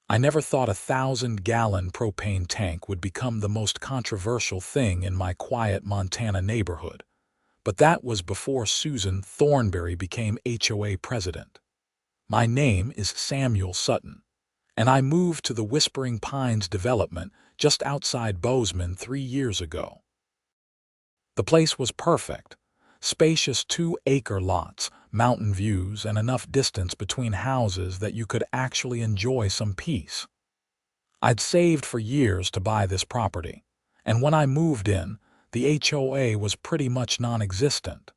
I never thought a 1,000-gallon propane tank would become the most controversial thing in my quiet Montana neighborhood. But that was before Susan Thornberry became HOA president. My name is Samuel Sutton, and I moved to the Whispering Pines development just outside Bozeman 3 years ago. The place was perfect. Spacious 2-acre lots, mountain views, and enough distance between houses that you could actually enjoy some peace. I'd saved for years to buy this property, and when I moved in, the HOA was pretty much non-existent.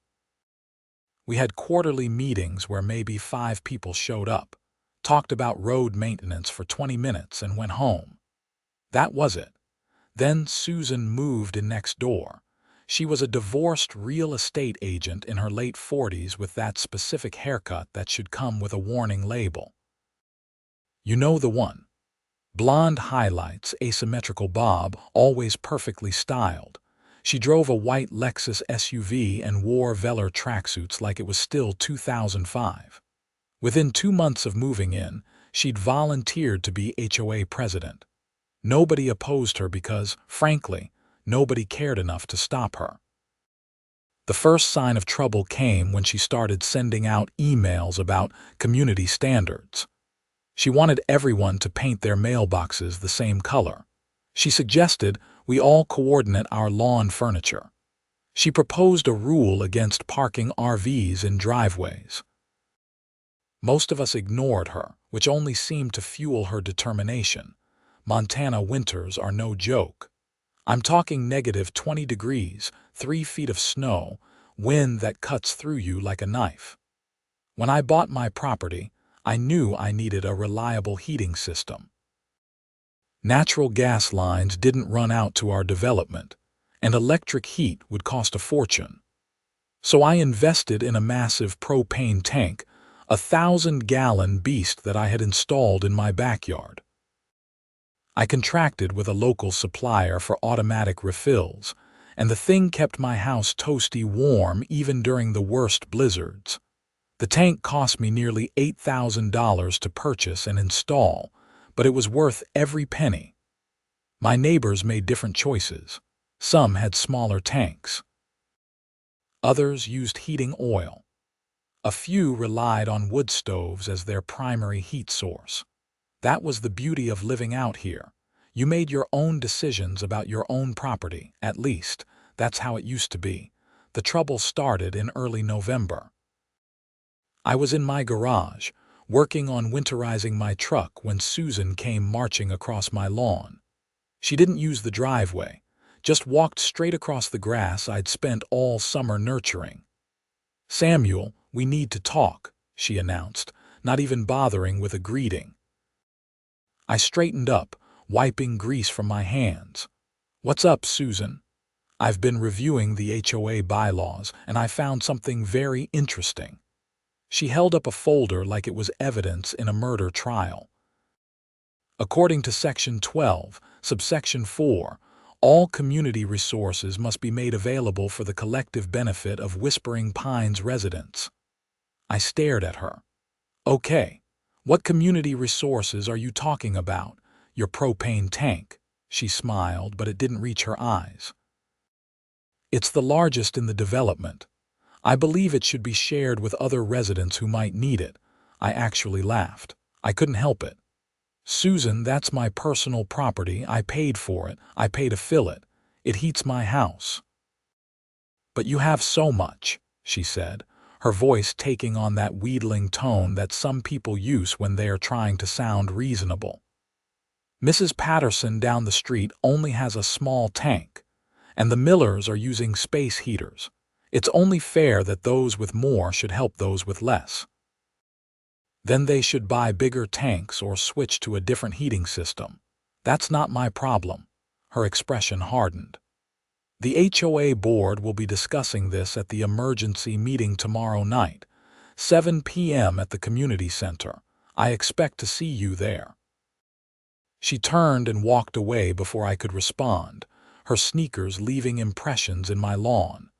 We had quarterly meetings where maybe 5 people showed up, talked about road maintenance for 20 minutes, and went home. That was it. Then Susan moved in next door. She was a divorced real estate agent in her late 40s with that specific haircut that should come with a warning label. You know the one. Blonde highlights, asymmetrical bob, always perfectly styled. She drove a white Lexus SUV and wore velour tracksuits like it was still 2005. Within 2 months of moving in, she'd volunteered to be HOA president. Nobody opposed her because, frankly, nobody cared enough to stop her. The first sign of trouble came when she started sending out emails about community standards. She wanted everyone to paint their mailboxes the same color. She suggested we all coordinate our lawn furniture. She proposed a rule against parking RVs in driveways. Most of us ignored her, which only seemed to fuel her determination. Montana winters are no joke. I'm talking negative 20 degrees, 3 feet of snow, wind that cuts through you like a knife. When I bought my property, I knew I needed a reliable heating system. Natural gas lines didn't run out to our development, and electric heat would cost a fortune. So I invested in a massive propane tank, a 1,000-gallon beast that I had installed in my backyard. I contracted with a local supplier for automatic refills, and the thing kept my house toasty warm even during the worst blizzards. The tank cost me nearly $8,000 to purchase and install, but it was worth every penny. My neighbors made different choices. Some had smaller tanks. Others used heating oil. A few relied on wood stoves as their primary heat source. That was the beauty of living out here. You made your own decisions about your own property, at least. That's how it used to be. The trouble started in early November. I was in my garage, working on winterizing my truck when Susan came marching across my lawn. She didn't use the driveway, just walked straight across the grass I'd spent all summer nurturing. "Samuel, we need to talk," she announced, not even bothering with a greeting. I straightened up, wiping grease from my hands. "What's up, Susan?" "I've been reviewing the HOA bylaws, and I found something very interesting." She held up a folder like it was evidence in a murder trial. According to Section 12, subsection 4, all community resources must be made available for the collective benefit of Whispering Pines residents. I stared at her. "Okay, what community resources are you talking about? Your propane tank?" She smiled, but it didn't reach her eyes. "It's the largest in the development. I believe it should be shared with other residents who might need it." I actually laughed. I couldn't help it. "Susan, that's my personal property. I paid for it. I pay to fill it. It heats my house." "But you have so much," she said, her voice taking on that wheedling tone that some people use when they are trying to sound reasonable. "Mrs. Patterson down the street only has a small tank, and the Millers are using space heaters. It's only fair that those with more should help those with less. Then they should buy bigger tanks or switch to a different heating system. That's not my problem." Her expression hardened. "The HOA board will be discussing this at the emergency meeting tomorrow night, 7 p.m. at the community center. I expect to see you there." She turned and walked away before I could respond, her sneakers leaving impressions in my lawn.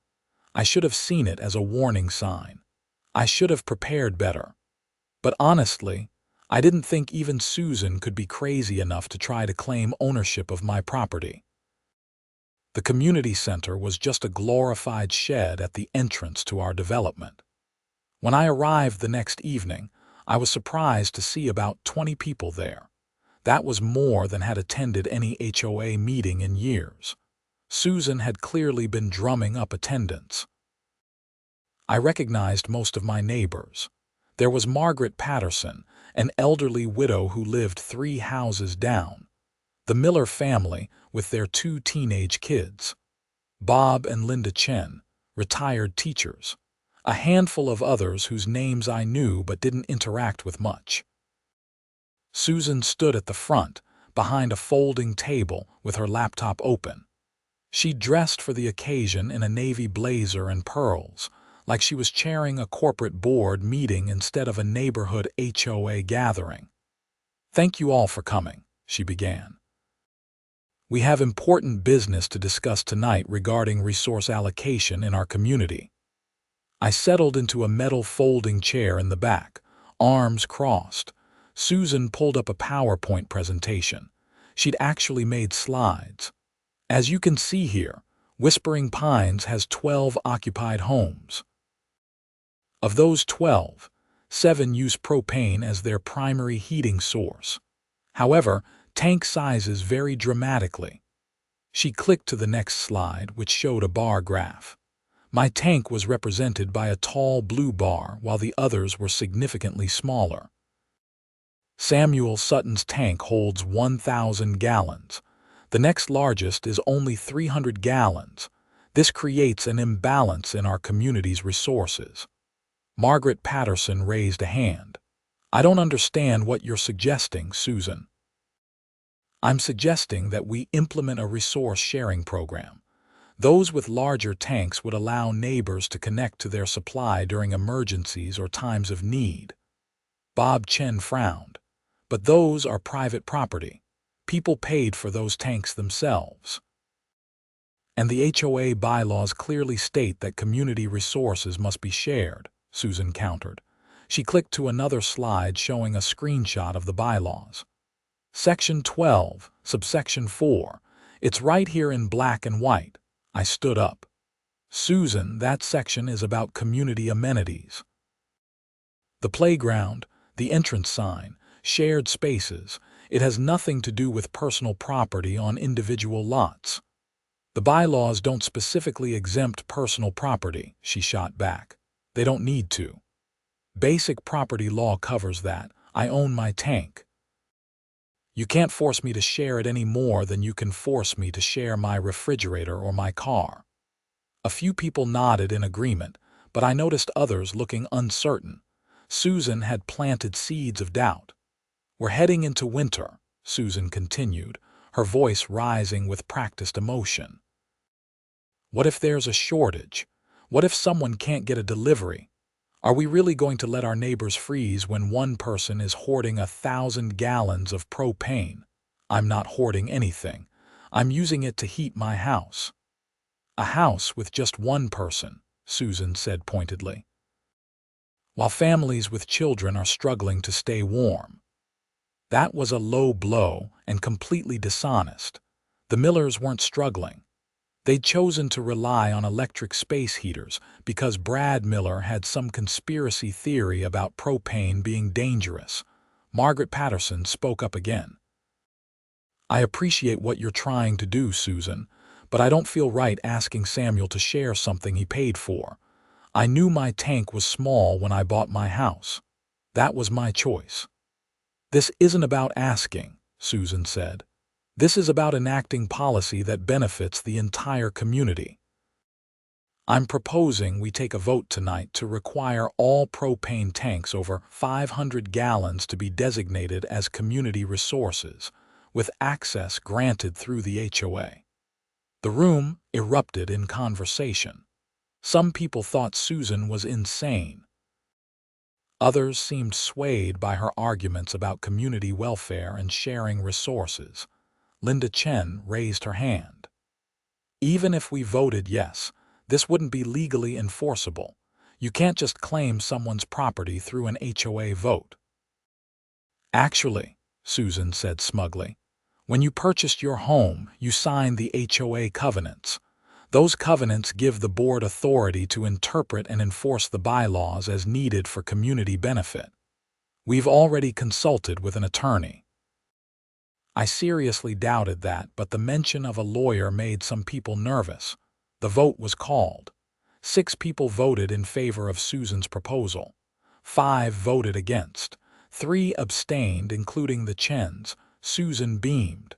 I should have seen it as a warning sign. I should have prepared better. But honestly, I didn't think even Susan could be crazy enough to try to claim ownership of my property. The community center was just a glorified shed at the entrance to our development. When I arrived the next evening, I was surprised to see about 20 people there. That was more than had attended any HOA meeting in years. Susan had clearly been drumming up attendance. I recognized most of my neighbors. There was Margaret Patterson, an elderly widow who lived 3 houses down. The Miller family with their 2 teenage kids. Bob and Linda Chen, retired teachers. A handful of others whose names I knew but didn't interact with much. Susan stood at the front, behind a folding table with her laptop open. She dressed for the occasion in a navy blazer and pearls, like she was chairing a corporate board meeting instead of a neighborhood HOA gathering. "Thank you all for coming," she began. "We have important business to discuss tonight regarding resource allocation in our community." I settled into a metal folding chair in the back, arms crossed. Susan pulled up a PowerPoint presentation. She'd actually made slides. "As you can see here, Whispering Pines has 12 occupied homes. Of those 12, 7 use propane as their primary heating source. However, tank sizes vary dramatically." She clicked to the next slide, which showed a bar graph. My tank was represented by a tall blue bar, while the others were significantly smaller. Samuel Sutton's tank holds 1,000 gallons. The next largest is only 300 gallons. This creates an imbalance in our community's resources. Margaret Patterson raised a hand. "I don't understand what you're suggesting, Susan." "I'm suggesting that we implement a resource sharing program. Those with larger tanks would allow neighbors to connect to their supply during emergencies or times of need." Bob Chen frowned. "But those are private property. People paid for those tanks themselves." "And the HOA bylaws clearly state that community resources must be shared," Susan countered. She clicked to another slide showing a screenshot of the bylaws. "Section 12, subsection 4. It's right here in black and white." I stood up. "Susan, that section is about community amenities. The playground, the entrance sign, shared spaces. It has nothing to do with personal property on individual lots." "The bylaws don't specifically exempt personal property," she shot back. "They don't need to. Basic property law covers that. I own my tank. You can't force me to share it any more than you can force me to share my refrigerator or my car." A few people nodded in agreement, but I noticed others looking uncertain. Susan had planted seeds of doubt. "We're heading into winter," Susan continued, her voice rising with practiced emotion. "What if there's a shortage? What if someone can't get a delivery? Are we really going to let our neighbors freeze when one person is hoarding 1,000 gallons of propane? I'm not hoarding anything. I'm using it to heat my house." "A house with just one person," Susan said pointedly. "While families with children are struggling to stay warm." That was a low blow and completely dishonest. The Millers weren't struggling. They'd chosen to rely on electric space heaters because Brad Miller had some conspiracy theory about propane being dangerous. Margaret Patterson spoke up again. "I appreciate what you're trying to do, Susan, but I don't feel right asking Samuel to share something he paid for. I knew my tank was small when I bought my house. That was my choice." "This isn't about asking," Susan said. "This is about enacting policy that benefits the entire community. I'm proposing we take a vote tonight to require all propane tanks over 500 gallons to be designated as community resources, with access granted through the HOA." The room erupted in conversation. Some people thought Susan was insane. Others seemed swayed by her arguments about community welfare and sharing resources. Linda Chen raised her hand. "Even if we voted yes, this wouldn't be legally enforceable. You can't just claim someone's property through an HOA vote." Actually, Susan said smugly, when you purchased your home, you signed the HOA covenants. Those covenants give the board authority to interpret and enforce the bylaws as needed for community benefit. We've already consulted with an attorney. I seriously doubted that, but the mention of a lawyer made some people nervous. The vote was called. 6 people voted in favor of Susan's proposal. 5 voted against. 3 abstained, including the Chens. Susan beamed.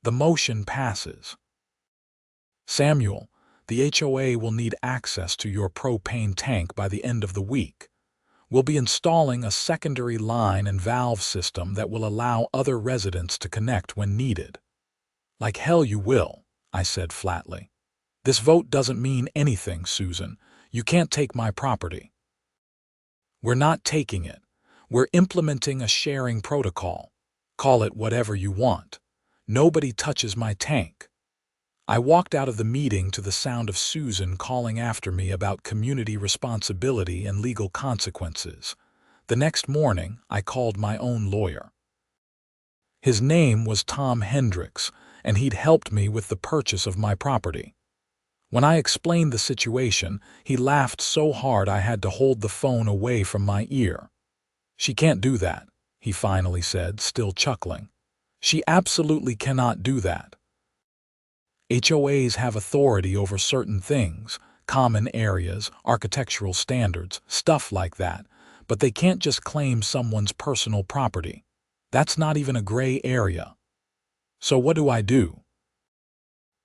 The motion passes. Samuel, the HOA will need access to your propane tank by the end of the week. We'll be installing a secondary line and valve system that will allow other residents to connect when needed. Like hell you will, I said flatly. This vote doesn't mean anything, Susan. You can't take my property. We're not taking it. We're implementing a sharing protocol. Call it whatever you want. Nobody touches my tank. I walked out of the meeting to the sound of Susan calling after me about community responsibility and legal consequences. The next morning, I called my own lawyer. His name was Tom Hendricks, and he'd helped me with the purchase of my property. When I explained the situation, he laughed so hard I had to hold the phone away from my ear. She can't do that, he finally said, still chuckling. She absolutely cannot do that. HOAs have authority over certain things, common areas, architectural standards, stuff like that, but they can't just claim someone's personal property. That's not even a gray area. So what do I do?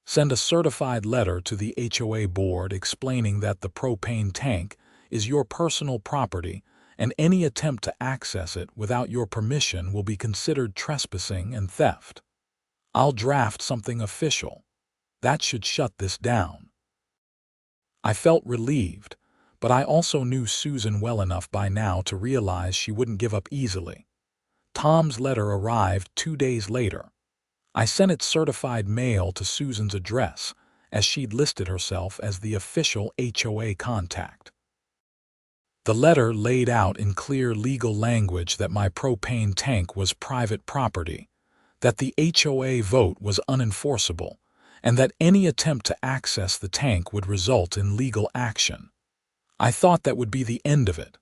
Send a certified letter to the HOA board explaining that the propane tank is your personal property and any attempt to access it without your permission will be considered trespassing and theft. I'll draft something official. That should shut this down. I felt relieved, but I also knew Susan well enough by now to realize she wouldn't give up easily. Tom's letter arrived 2 days later. I sent it certified mail to Susan's address, as she'd listed herself as the official HOA contact. The letter laid out in clear legal language that my propane tank was private property, that the HOA vote was unenforceable, and that any attempt to access the tank would result in legal action. I thought that would be the end of it.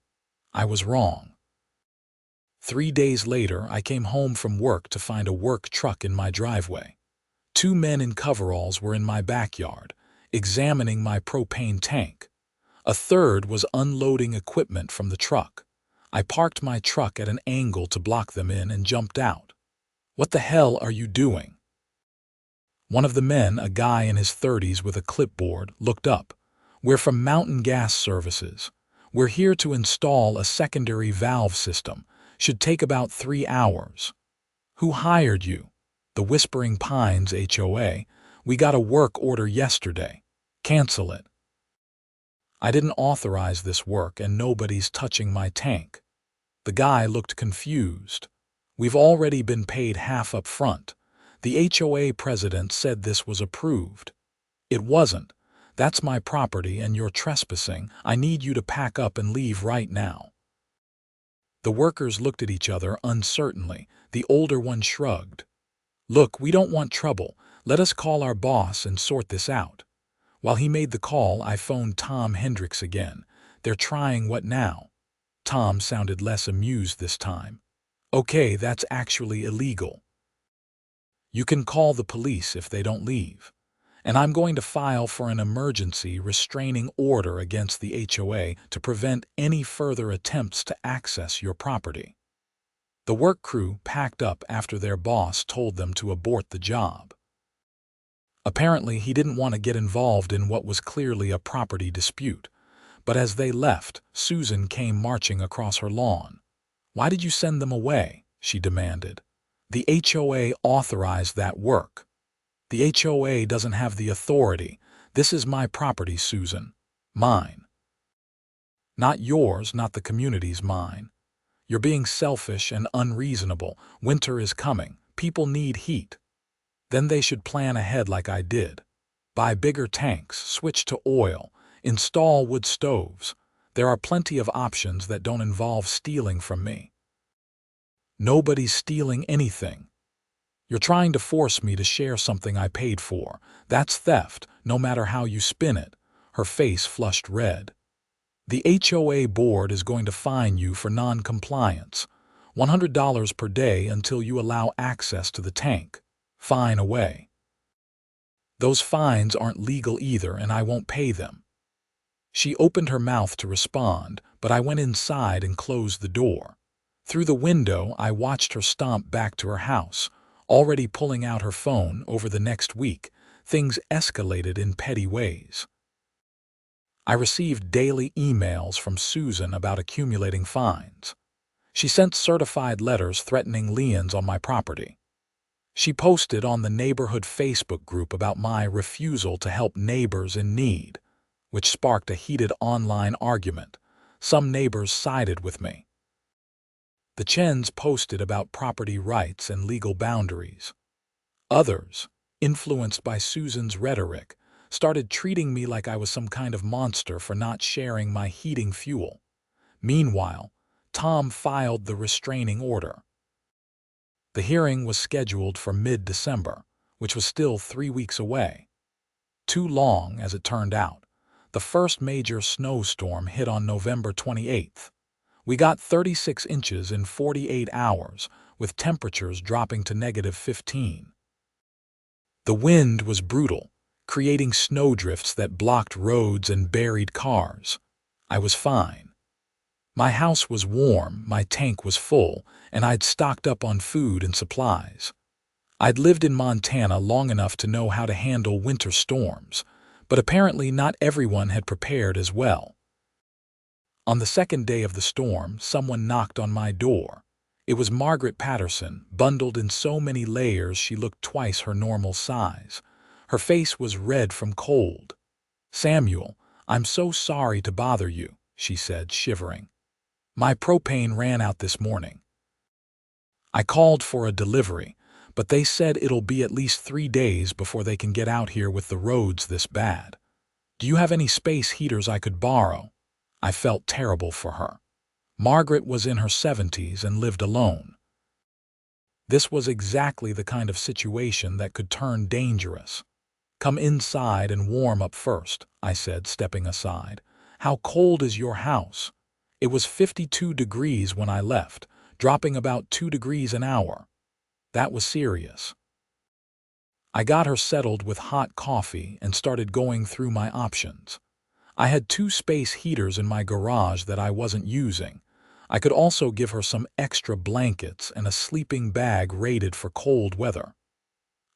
I was wrong. 3 days later, I came home from work to find a work truck in my driveway. 2 men in coveralls were in my backyard, examining my propane tank. A third was unloading equipment from the truck. I parked my truck at an angle to block them in and jumped out. "What the hell are you doing?" One of the men, a guy in his 30s with a clipboard, looked up. "We're from Mountain Gas Services. We're here to install a secondary valve system. Should take about 3 hours. Who hired you?" "The Whispering Pines HOA. We got a work order yesterday. Cancel it." "I didn't authorize this work and nobody's touching my tank." The guy looked confused. "We've already been paid half up front. The HOA president said this was approved." "It wasn't. That's my property and you're trespassing. I need you to pack up and leave right now." The workers looked at each other uncertainly. The older one shrugged. "Look, we don't want trouble. Let us call our boss and sort this out." While he made the call, I phoned Tom Hendricks again. "They're trying what now?" Tom sounded less amused this time. "Okay, that's actually illegal. You can call the police if they don't leave. And I'm going to file for an emergency restraining order against the HOA to prevent any further attempts to access your property." The work crew packed up after their boss told them to abort the job. Apparently, he didn't want to get involved in what was clearly a property dispute. But as they left, Susan came marching across her lawn. "Why did you send them away?" she demanded. "The HOA authorized that work." "The HOA doesn't have the authority. This is my property, Susan. Mine." "Not yours, not the community's, mine. You're being selfish and unreasonable. Winter is coming. People need heat. Then they should plan ahead like I did. Buy bigger tanks, switch to oil, install wood stoves. There are plenty of options that don't involve stealing from me." Nobody's stealing anything. You're trying to force me to share something I paid for. That's theft, no matter how you spin it." Her face flushed red. "The HOA board is going to fine you for non-compliance. $100 per day until you allow access to the tank. Fine away." "Those fines aren't legal either, and I won't pay them." She opened her mouth to respond, but I went inside and closed the door. Through the window, I watched her stomp back to her house, already pulling out her phone. Over the next week, things escalated in petty ways. I received daily emails from Susan about accumulating fines. She sent certified letters threatening liens on my property. She posted on the neighborhood Facebook group about my refusal to help neighbors in need, which sparked a heated online argument. Some neighbors sided with me. The Chens posted about property rights and legal boundaries. Others, influenced by Susan's rhetoric, started treating me like I was some kind of monster for not sharing my heating fuel. Meanwhile, Tom filed the restraining order. The hearing was scheduled for mid-December, which was still 3 weeks away. Too long, as it turned out. The first major snowstorm hit on November 28th. We got 36 inches in 48 hours, with temperatures dropping to -15. The wind was brutal, creating snowdrifts that blocked roads and buried cars. I was fine. My house was warm, my tank was full, and I'd stocked up on food and supplies. I'd lived in Montana long enough to know how to handle winter storms, but apparently not everyone had prepared as well. On the second day of the storm, someone knocked on my door. It was Margaret Patterson, bundled in so many layers she looked twice her normal size. Her face was red from cold. "Samuel, I'm so sorry to bother you," she said, shivering. "My propane ran out this morning. I called for a delivery, but they said it'll be at least 3 days before they can get out here with the roads this bad. Do you have any space heaters I could borrow?" I felt terrible for her. Margaret was in her 70s and lived alone. This was exactly the kind of situation that could turn dangerous. "Come inside and warm up first," I said, stepping aside. "How cold is your house?" It was 52 degrees when I left, dropping about 2 degrees an hour. That was serious. I got her settled with hot coffee and started going through my options. I had 2 space heaters in my garage that I wasn't using. I could also give her some extra blankets and a sleeping bag rated for cold weather.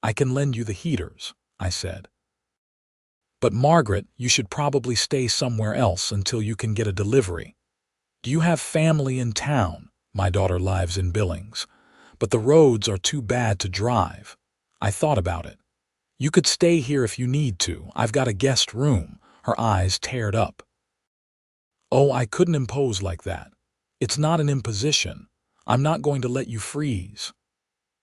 "I can lend you the heaters," I said. "But Margaret, you should probably stay somewhere else until you can get a delivery. Do you have family in town?" My daughter lives in Billings. "But the roads are too bad to drive." I thought about it. "You could stay here if you need to. I've got a guest room." Her eyes teared up. "Oh, I couldn't impose like that. It's not an imposition. I'm not going to let you freeze."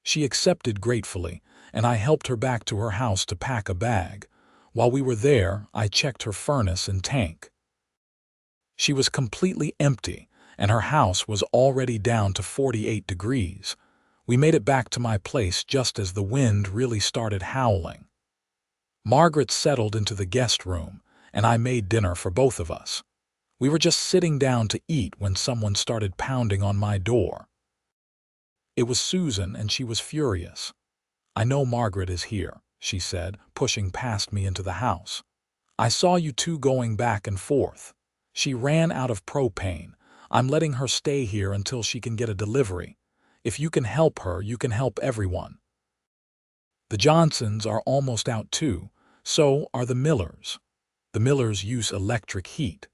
She accepted gratefully, and I helped her back to her house to pack a bag. While we were there, I checked her furnace and tank. She was completely empty, and her house was already down to 48 degrees. We made it back to my place just as the wind really started howling. Margaret settled into the guest room, and I made dinner for both of us. We were just sitting down to eat when someone started pounding on my door. It was Susan, and she was furious. "I know Margaret is here," she said, pushing past me into the house. "I saw you two going back and forth. She ran out of propane. I'm letting her stay here until she can get a delivery. If you can help her, you can help everyone. The Johnsons are almost out too, so are the Millers. The Millers use electric heat.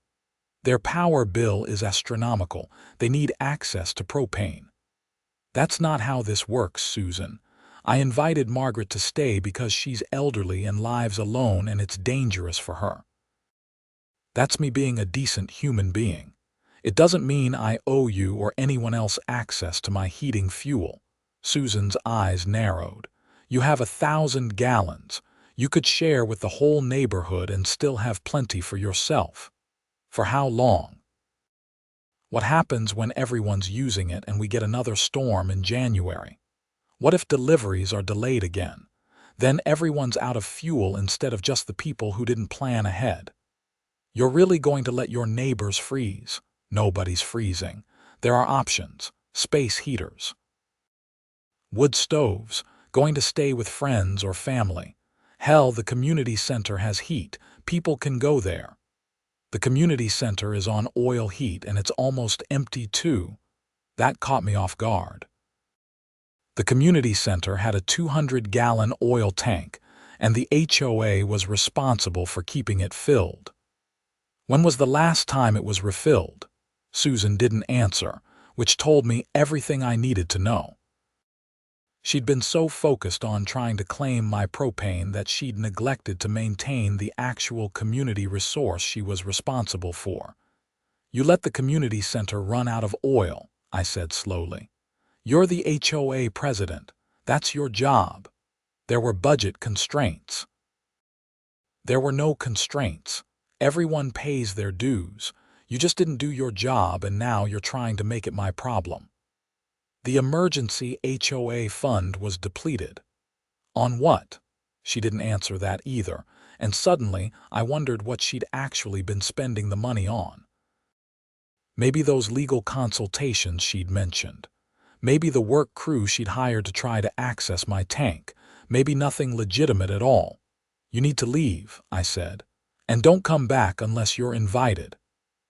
Their power bill is astronomical. They need access to propane." "That's not how this works, Susan. I invited Margaret to stay because she's elderly and lives alone, and it's dangerous for her. That's me being a decent human being. It doesn't mean I owe you or anyone else access to my heating fuel." Susan's eyes narrowed. "You have 1,000 gallons. You could share with the whole neighborhood and still have plenty for yourself. For how long?" What happens when everyone's using it and we get another storm in January? What if deliveries are delayed again? Then everyone's out of fuel instead of just the people who didn't plan ahead. You're really going to let your neighbors freeze? Nobody's freezing. There are options. Space heaters. Wood stoves. Going to stay with friends or family. Hell, the community center has heat. People can go there. The community center is on oil heat and it's almost empty too. That caught me off guard. The community center had a 200-gallon oil tank, and the HOA was responsible for keeping it filled. When was the last time it was refilled? Susan didn't answer, which told me everything I needed to know. She'd been so focused on trying to claim my propane that she'd neglected to maintain the actual community resource she was responsible for. You let the community center run out of oil, I said slowly. You're the HOA president. That's your job. There were budget constraints. There were no constraints. Everyone pays their dues. You just didn't do your job and now you're trying to make it my problem. The emergency HOA fund was depleted. On what? She didn't answer that either, and suddenly I wondered what she'd actually been spending the money on. Maybe those legal consultations she'd mentioned. Maybe the work crew she'd hired to try to access my tank. Maybe nothing legitimate at all. You need to leave, I said, and don't come back unless you're invited.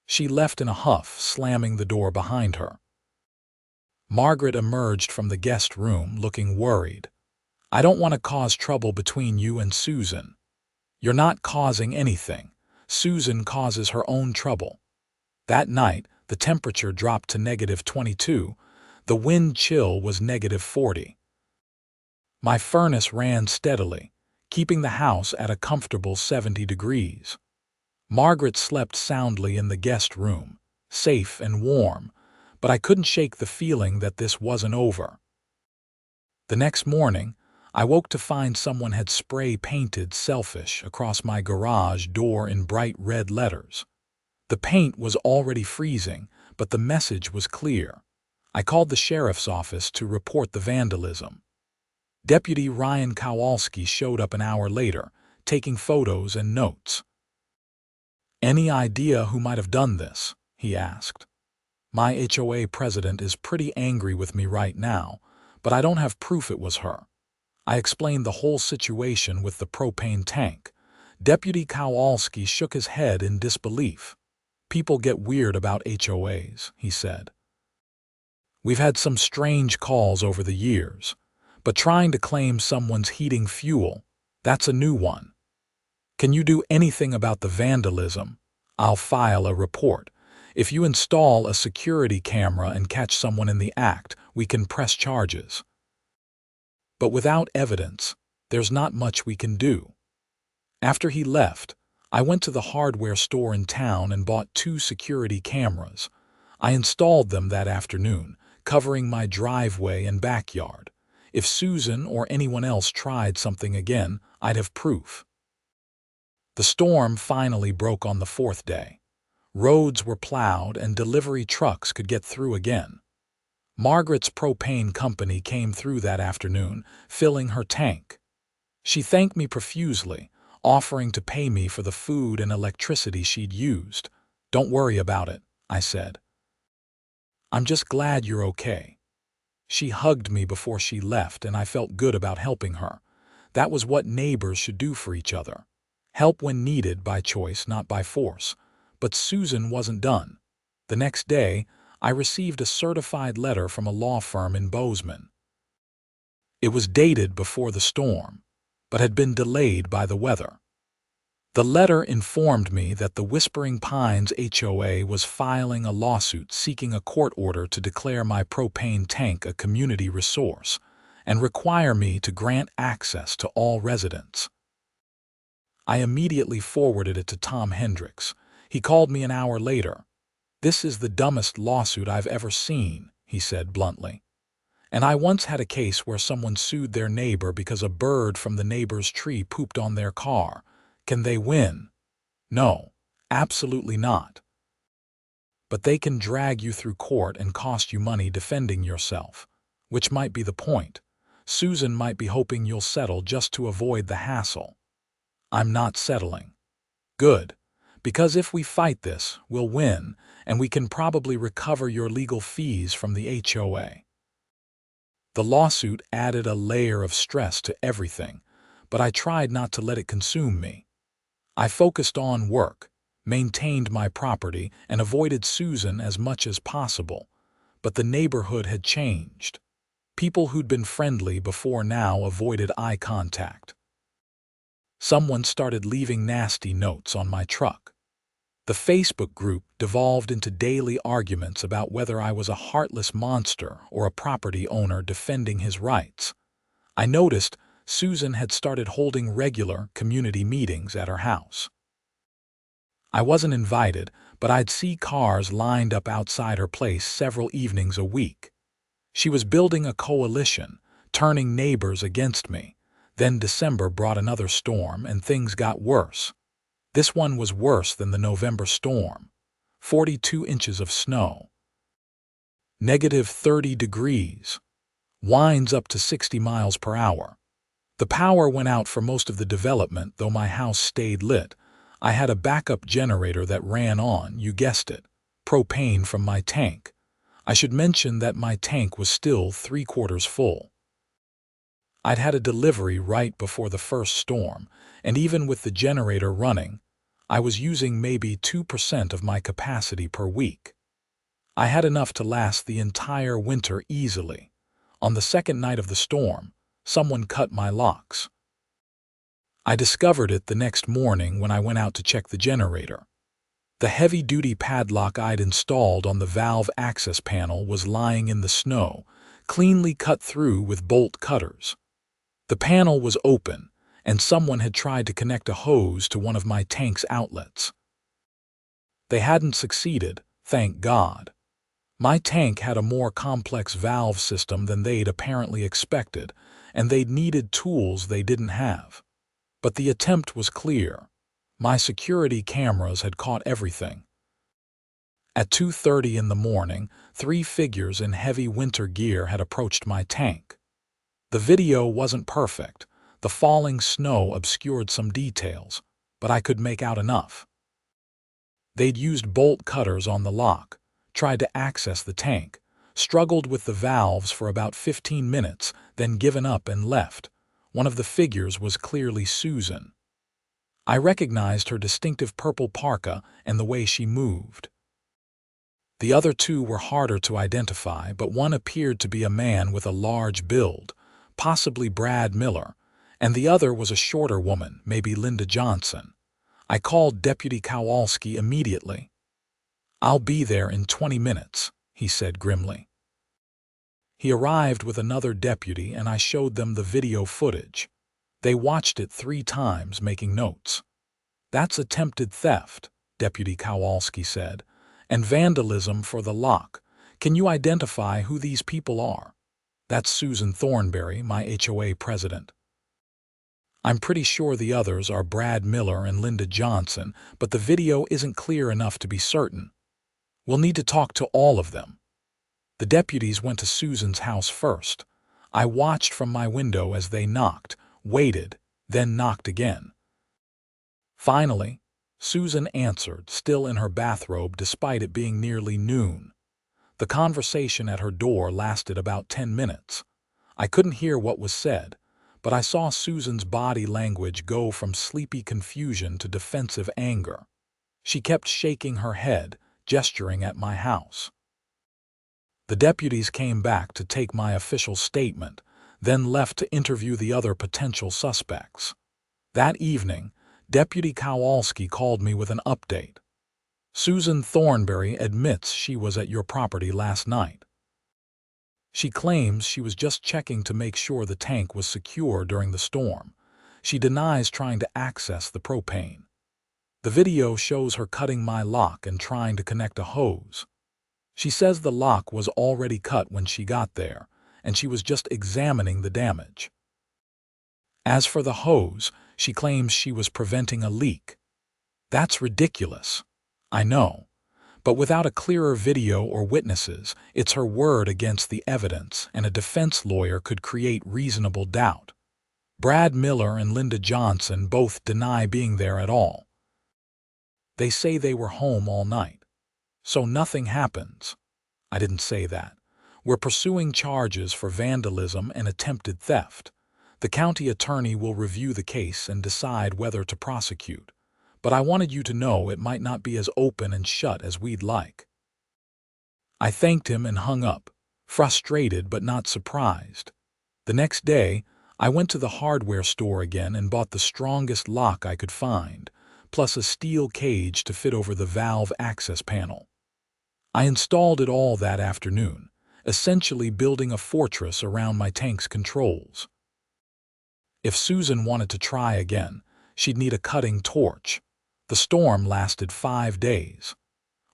She left in a huff, slamming the door behind her. Margaret emerged from the guest room looking worried. I don't want to cause trouble between you and Susan. You're not causing anything. Susan causes her own trouble. That night, the temperature dropped to -22. The wind chill was -40. My furnace ran steadily, keeping the house at a comfortable 70 degrees. Margaret slept soundly in the guest room, safe and warm, but I couldn't shake the feeling that this wasn't over. The next morning, I woke to find someone had spray-painted "selfish" across my garage door in bright red letters. The paint was already freezing, but the message was clear. I called the sheriff's office to report the vandalism. Deputy Ryan Kowalski showed up an hour later, taking photos and notes. Any idea who might have done this? He asked. My HOA president is pretty angry with me right now, but I don't have proof it was her. I explained the whole situation with the propane tank. Deputy Kowalski shook his head in disbelief. People get weird about HOAs, he said. We've had some strange calls over the years, but trying to claim someone's heating fuel, that's a new one. Can you do anything about the vandalism? I'll file a report. If you install a security camera and catch someone in the act, we can press charges. But without evidence, there's not much we can do. After he left, I went to the hardware store in town and bought 2 security cameras. I installed them that afternoon, covering my driveway and backyard. If Susan or anyone else tried something again, I'd have proof. The storm finally broke on the 4th day. Roads were plowed and delivery trucks could get through again. Margaret's propane company came through that afternoon, filling her tank. She thanked me profusely, offering to pay me for the food and electricity she'd used. Don't worry about it, I said. I'm just glad you're okay. She hugged me before she left and I felt good about helping her. That was what neighbors should do for each other. Help when needed by choice, not by force. But Susan wasn't done. The next day, I received a certified letter from a law firm in Bozeman. It was dated before the storm, but had been delayed by the weather. The letter informed me that the Whispering Pines HOA was filing a lawsuit seeking a court order to declare my propane tank a community resource and require me to grant access to all residents. I immediately forwarded it to Tom Hendricks. He called me an hour later. This is the dumbest lawsuit I've ever seen, he said bluntly. And I once had a case where someone sued their neighbor because a bird from the neighbor's tree pooped on their car. Can they win? No, absolutely not. but they can drag you through court and cost you money defending yourself, which might be the point. Susan might be hoping you'll settle just to avoid the hassle. I'm not settling. Good, because if we fight this, we'll win, and we can probably recover your legal fees from the HOA. The lawsuit added a layer of stress to everything, but I tried not to let it consume me. I focused on work, maintained my property, and avoided Susan as much as possible. But the neighborhood had changed. People who'd been friendly before now avoided eye contact. Someone started leaving nasty notes on my truck. The Facebook group devolved into daily arguments about whether I was a heartless monster or a property owner defending his rights. I noticed Susan had started holding regular community meetings at her house. I wasn't invited, but I'd see cars lined up outside her place several evenings a week. She was building a coalition, turning neighbors against me. Then December brought another storm, and things got worse. This one was worse than the November storm. 42 inches of snow. -30 degrees. Winds up to 60 miles per hour. The power went out for most of the development, though my house stayed lit. I had a backup generator that ran on, you guessed it, propane from my tank. I should mention that my tank was still 3/4 full. I'd had a delivery right before the first storm, and even with the generator running, I was using maybe 2% of my capacity per week. I had enough to last the entire winter easily. On the second night of the storm, someone cut my locks. I discovered it the next morning when I went out to check the generator. The heavy-duty padlock I'd installed on the valve access panel was lying in the snow, cleanly cut through with bolt cutters. The panel was open, and someone had tried to connect a hose to one of my tank's outlets. They hadn't succeeded, thank God. My tank had a more complex valve system than they'd apparently expected, and they'd needed tools they didn't have. But the attempt was clear. My security cameras had caught everything. At 2:30 in the morning, 3 figures in heavy winter gear had approached my tank. The video wasn't perfect. The falling snow obscured some details, but I could make out enough. They'd used bolt cutters on the lock, tried to access the tank, struggled with the valves for about 15 minutes, then given up and left. One of the figures was clearly Susan. I recognized her distinctive purple parka and the way she moved. The other 2 were harder to identify, but one appeared to be a man with a large build, possibly Brad Miller, and the other was a shorter woman, maybe Linda Johnson. I called Deputy Kowalski immediately. "I'll be there in 20 minutes," he said grimly. He arrived with another deputy, and I showed them the video footage. They watched it 3 times, making notes. "That's attempted theft," Deputy Kowalski said, "and vandalism for the lock. Can you identify who these people are?" "That's Susan Thornberry, my HOA president." "I'm pretty sure the others are Brad Miller and Linda Johnson, but the video isn't clear enough to be certain. We'll need to talk to all of them." The deputies went to Susan's house first. I watched from my window as they knocked, waited, then knocked again. Finally, Susan answered, still in her bathrobe despite it being nearly noon. The conversation at her door lasted about 10 minutes. I couldn't hear what was said, but I saw Susan's body language go from sleepy confusion to defensive anger. She kept shaking her head, gesturing at my house. The deputies came back to take my official statement, then left to interview the other potential suspects. That evening, Deputy Kowalski called me with an update. "Susan Thornberry admits she was at your property last night. She claims she was just checking to make sure the tank was secure during the storm. She denies trying to access the propane. The video shows her cutting my lock and trying to connect a hose. She says the lock was already cut when she got there, and she was just examining the damage. As for the hose, she claims she was preventing a leak. That's ridiculous. I know, But without a clearer video or witnesses, it's her word against the evidence, and a defense lawyer could create reasonable doubt. Brad Miller and Linda Johnson both deny being there at all. They say they were home all night. So nothing happens. I didn't say that. We're pursuing charges for vandalism and attempted theft. The county attorney will review the case and decide whether to prosecute. But I wanted you to know it might not be as open and shut as we'd like. I thanked him and hung up, frustrated but not surprised. The next day, I went to the hardware store again and bought the strongest lock I could find, plus a steel cage to fit over the valve access panel. I installed it all that afternoon, essentially building a fortress around my tank's controls. If Susan wanted to try again, she'd need a cutting torch. The storm lasted 5 days.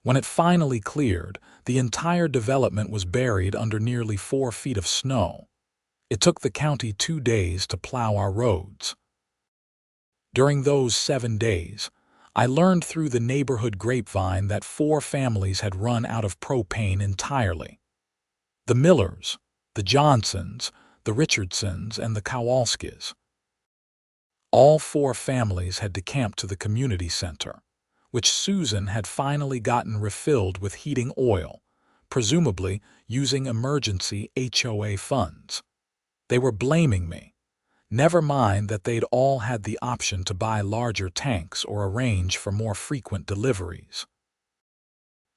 When it finally cleared, the entire development was buried under nearly 4 feet of snow. It took the county 2 days to plow our roads. During those 7 days, I learned through the neighborhood grapevine that 4 families had run out of propane entirely. The Millers, the Johnsons, the Richardsons, and the Kowalskis. All 4 families had decamped to the community center, which Susan had finally gotten refilled with heating oil, presumably using emergency HOA funds. They were blaming me. Never mind that they'd all had the option to buy larger tanks or arrange for more frequent deliveries.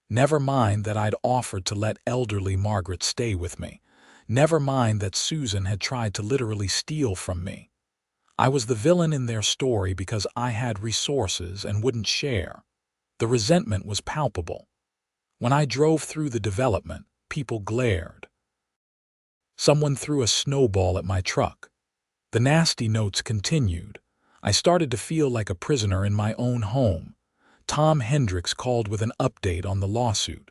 Never mind that I'd offered to let elderly Margaret stay with me. Never mind that Susan had tried to literally steal from me. I was the villain in their story because I had resources and wouldn't share. The resentment was palpable. When I drove through the development, people glared. Someone threw a snowball at my truck. The nasty notes continued. I started to feel like a prisoner in my own home. Tom Hendricks called with an update on the lawsuit.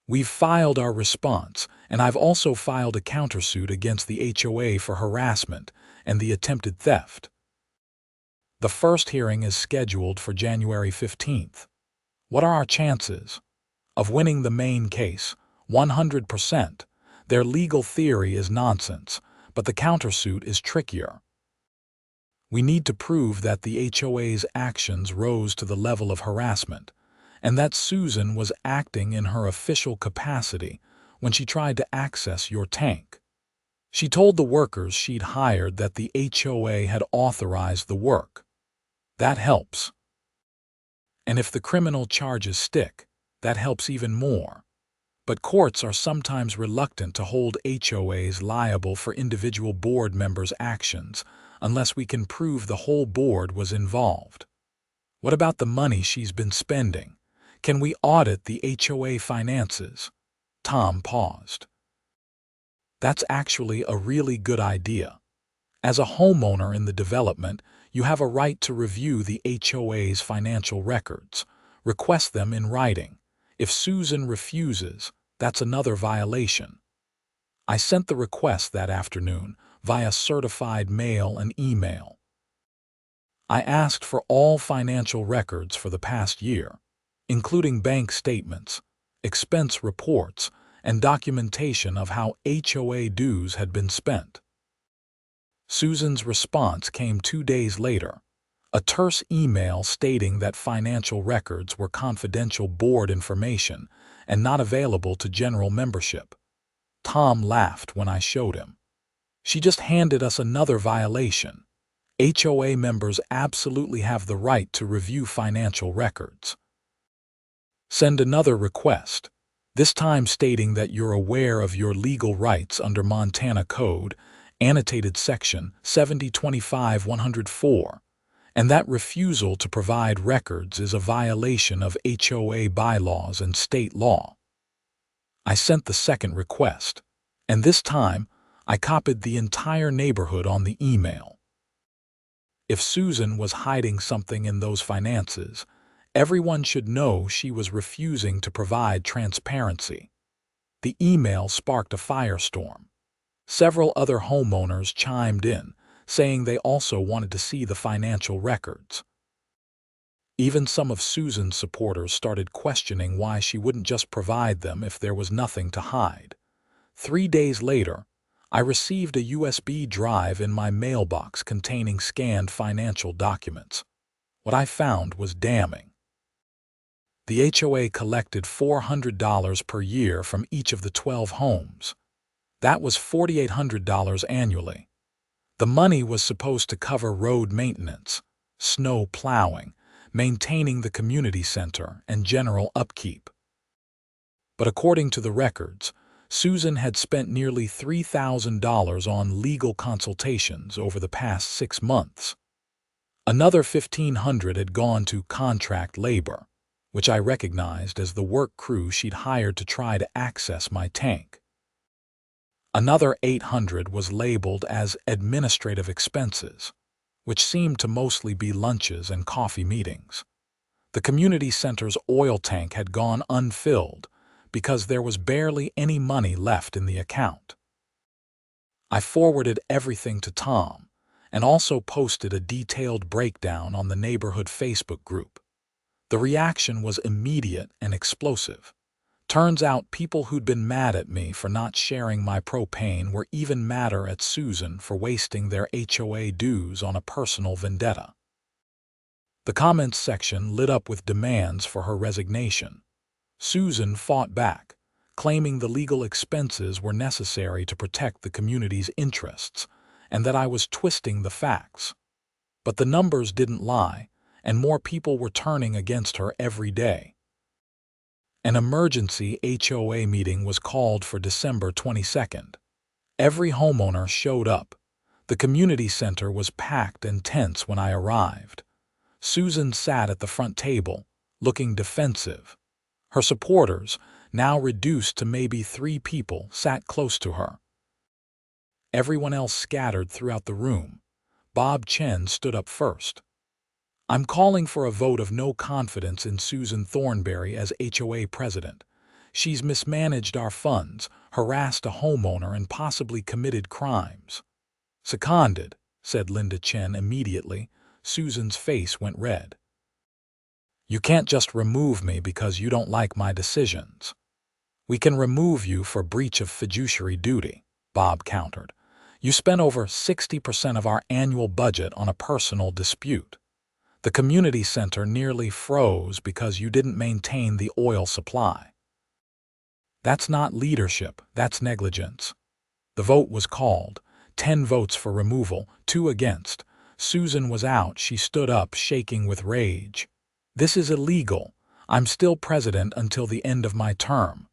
We've filed our response, and I've also filed a countersuit against the HOA for harassment and the attempted theft. The first hearing is scheduled for January 15th. What are our chances? Of winning the main case? 100%. Their legal theory is nonsense, but the countersuit is trickier. We need to prove that the HOA's actions rose to the level of harassment, and that Susan was acting in her official capacity when she tried to access your tank. She told the workers she'd hired that the HOA had authorized the work. That helps. And if the criminal charges stick, that helps even more. But courts are sometimes reluctant to hold HOAs liable for individual board members' actions unless we can prove the whole board was involved. What about the money she's been spending? Can we audit the HOA finances? Tom paused. That's actually a really good idea. As a homeowner in the development, you have a right to review the HOA's financial records. Request them in writing. If Susan refuses, that's another violation. I sent the request that afternoon via certified mail and email. I asked for all financial records for the past year, including bank statements, expense reports, and documentation of how HOA dues had been spent. Susan's response came 2 days later, a terse email stating that financial records were confidential board information and not available to general membership. Tom laughed when I showed him. She just handed us another violation. HOA members absolutely have the right to review financial records. Send another request, this time stating that you're aware of your legal rights under Montana Code, annotated section 7025-104, and that refusal to provide records is a violation of HOA bylaws and state law. I sent the second request, and this time I copied the entire neighborhood on the email. If Susan was hiding something in those finances, everyone should know she was refusing to provide transparency. The email sparked a firestorm. Several other homeowners chimed in, saying they also wanted to see the financial records. Even some of Susan's supporters started questioning why she wouldn't just provide them if there was nothing to hide. 3 days later, I received a USB drive in my mailbox containing scanned financial documents. What I found was damning. The HOA collected $400 per year from each of the 12 homes. That was $4,800 annually. The money was supposed to cover road maintenance, snow plowing, maintaining the community center, and general upkeep. But according to the records, Susan had spent nearly $3,000 on legal consultations over the past 6 months. Another $1,500 had gone to contract labor, which I recognized as the work crew she'd hired to try to access my tank. Another $800 was labeled as administrative expenses, which seemed to mostly be lunches and coffee meetings. The community center's oil tank had gone unfilled because there was barely any money left in the account. I forwarded everything to Tom and also posted a detailed breakdown on the neighborhood Facebook group. The reaction was immediate and explosive. Turns out people who'd been mad at me for not sharing my propane were even madder at Susan for wasting their HOA dues on a personal vendetta. The comments section lit up with demands for her resignation. Susan fought back, claiming the legal expenses were necessary to protect the community's interests and that I was twisting the facts. But the numbers didn't lie, and more people were turning against her every day. An emergency HOA meeting was called for December 22nd. Every homeowner showed up. The community center was packed and tense when I arrived. Susan sat at the front table, looking defensive. Her supporters, now reduced to maybe 3 people, sat close to her. Everyone else scattered throughout the room. Bob Chen stood up first. "I'm calling for a vote of no confidence in Susan Thornberry as HOA president. She's mismanaged our funds, harassed a homeowner, and possibly committed crimes." "Seconded," said Linda Chen immediately. Susan's face went red. "You can't just remove me because you don't like my decisions." "We can remove you for breach of fiduciary duty," Bob countered. "You spent over 60% of our annual budget on a personal dispute. The community center nearly froze because you didn't maintain the oil supply." "That's not leadership, that's negligence." The vote was called. 10 votes for removal, 2 against. Susan was out. She stood up, shaking with rage. "This is illegal. I'm still president until the end of my term."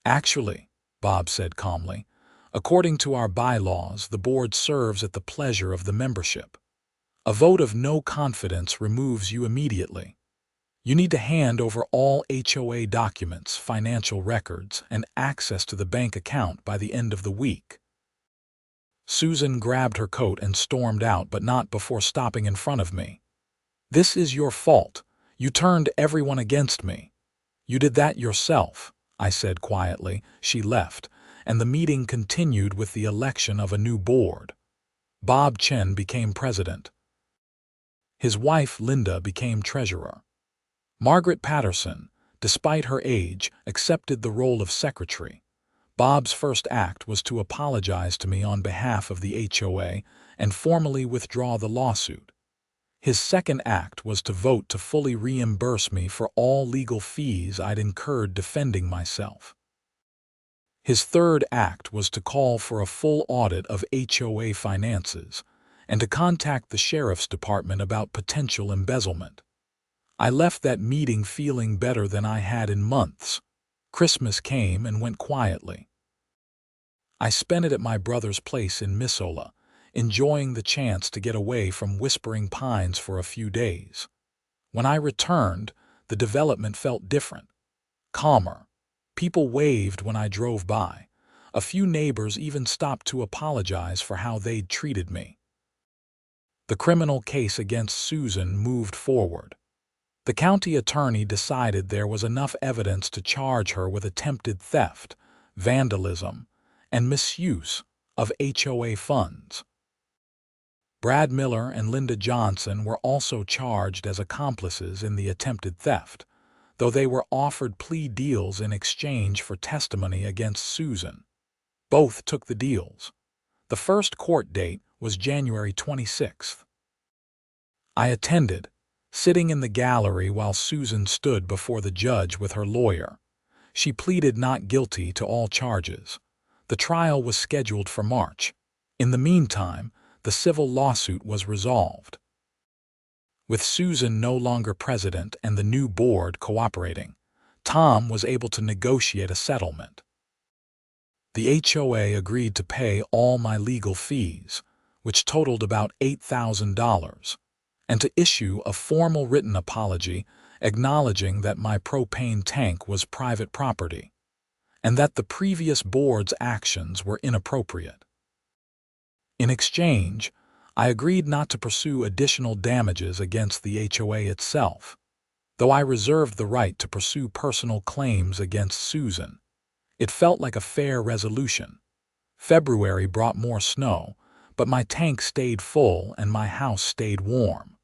"Actually," Bob said calmly, "according to our bylaws, the board serves at the pleasure of the membership. A vote of no confidence removes you immediately. You need to hand over all HOA documents, financial records, and access to the bank account by the end of the week." Susan grabbed her coat and stormed out, but not before stopping in front of me. "This is your fault. You turned everyone against me." "You did that yourself," I said quietly. She left, and the meeting continued with the election of a new board. Bob Chen became president. His wife, Linda, became treasurer. Margaret Patterson, despite her age, accepted the role of secretary. Bob's first act was to apologize to me on behalf of the HOA and formally withdraw the lawsuit. His second act was to vote to fully reimburse me for all legal fees I'd incurred defending myself. His third act was to call for a full audit of HOA finances and to contact the sheriff's department about potential embezzlement. I left that meeting feeling better than I had in months. Christmas came and went quietly. I spent it at my brother's place in Missoula, enjoying the chance to get away from Whispering Pines for a few days. When I returned, the development felt different, calmer. People waved when I drove by. A few neighbors even stopped to apologize for how they'd treated me. The criminal case against Susan moved forward. The county attorney decided there was enough evidence to charge her with attempted theft, vandalism, and misuse of HOA funds. Brad Miller and Linda Johnson were also charged as accomplices in the attempted theft, though they were offered plea deals in exchange for testimony against Susan. Both took the deals. The first court date was January 26th. I attended, sitting in the gallery while Susan stood before the judge with her lawyer. She pleaded not guilty to all charges. The trial was scheduled for March. In the meantime, the civil lawsuit was resolved. With Susan no longer president and the new board cooperating, Tom was able to negotiate a settlement. The HOA agreed to pay all my legal fees, which totaled about $8,000, and to issue a formal written apology acknowledging that my propane tank was private property and that the previous board's actions were inappropriate. In exchange, I agreed not to pursue additional damages against the HOA itself, though I reserved the right to pursue personal claims against Susan. It felt like a fair resolution. February brought more snow, but my tank stayed full and my house stayed warm.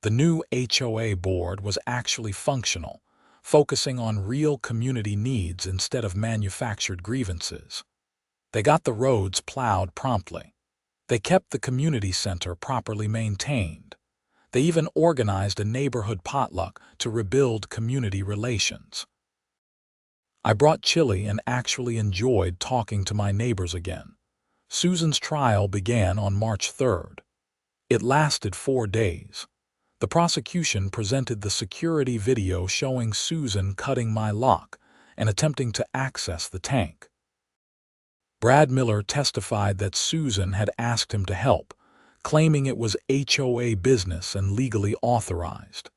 The new HOA board was actually functional, focusing on real community needs instead of manufactured grievances. They got the roads plowed promptly. They kept the community center properly maintained. They even organized a neighborhood potluck to rebuild community relations. I brought chili and actually enjoyed talking to my neighbors again. Susan's trial began on March 3rd. It lasted 4 days. The prosecution presented the security video showing Susan cutting my lock and attempting to access the tank. Brad Miller testified that Susan had asked him to help, claiming it was HOA business and legally authorized.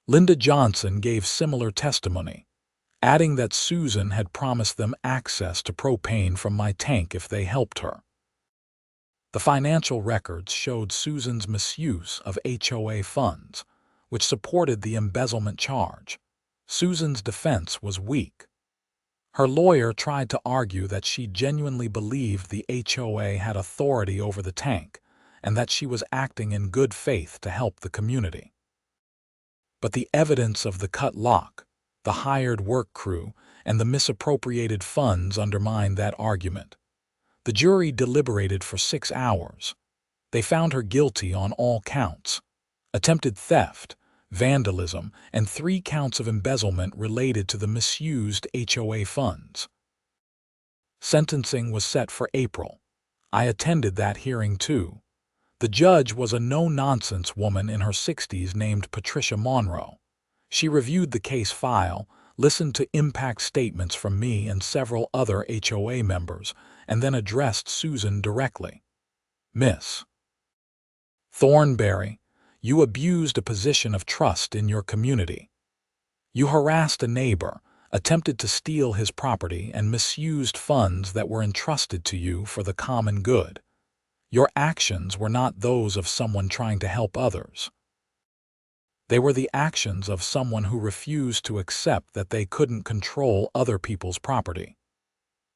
Linda Johnson gave similar testimony, adding that Susan had promised them access to propane from my tank if they helped her. The financial records showed Susan's misuse of HOA funds, which supported the embezzlement charge. Susan's defense was weak. Her lawyer tried to argue that she genuinely believed the HOA had authority over the tank and that she was acting in good faith to help the community. But the evidence of the cut lock, the hired work crew, and the misappropriated funds undermined that argument. The jury deliberated for 6 hours. They found her guilty on all counts: attempted theft, vandalism, and 3 counts of embezzlement related to the misused HOA funds. Sentencing was set for April. I attended that hearing too. The judge was a no-nonsense woman in her 60s named Patricia Monroe. She reviewed the case file, listened to impact statements from me and several other HOA members, and then addressed Susan directly. "Miss Thornberry, you abused a position of trust in your community. You harassed a neighbor, attempted to steal his property, and misused funds that were entrusted to you for the common good. Your actions were not those of someone trying to help others. They were the actions of someone who refused to accept that they couldn't control other people's property."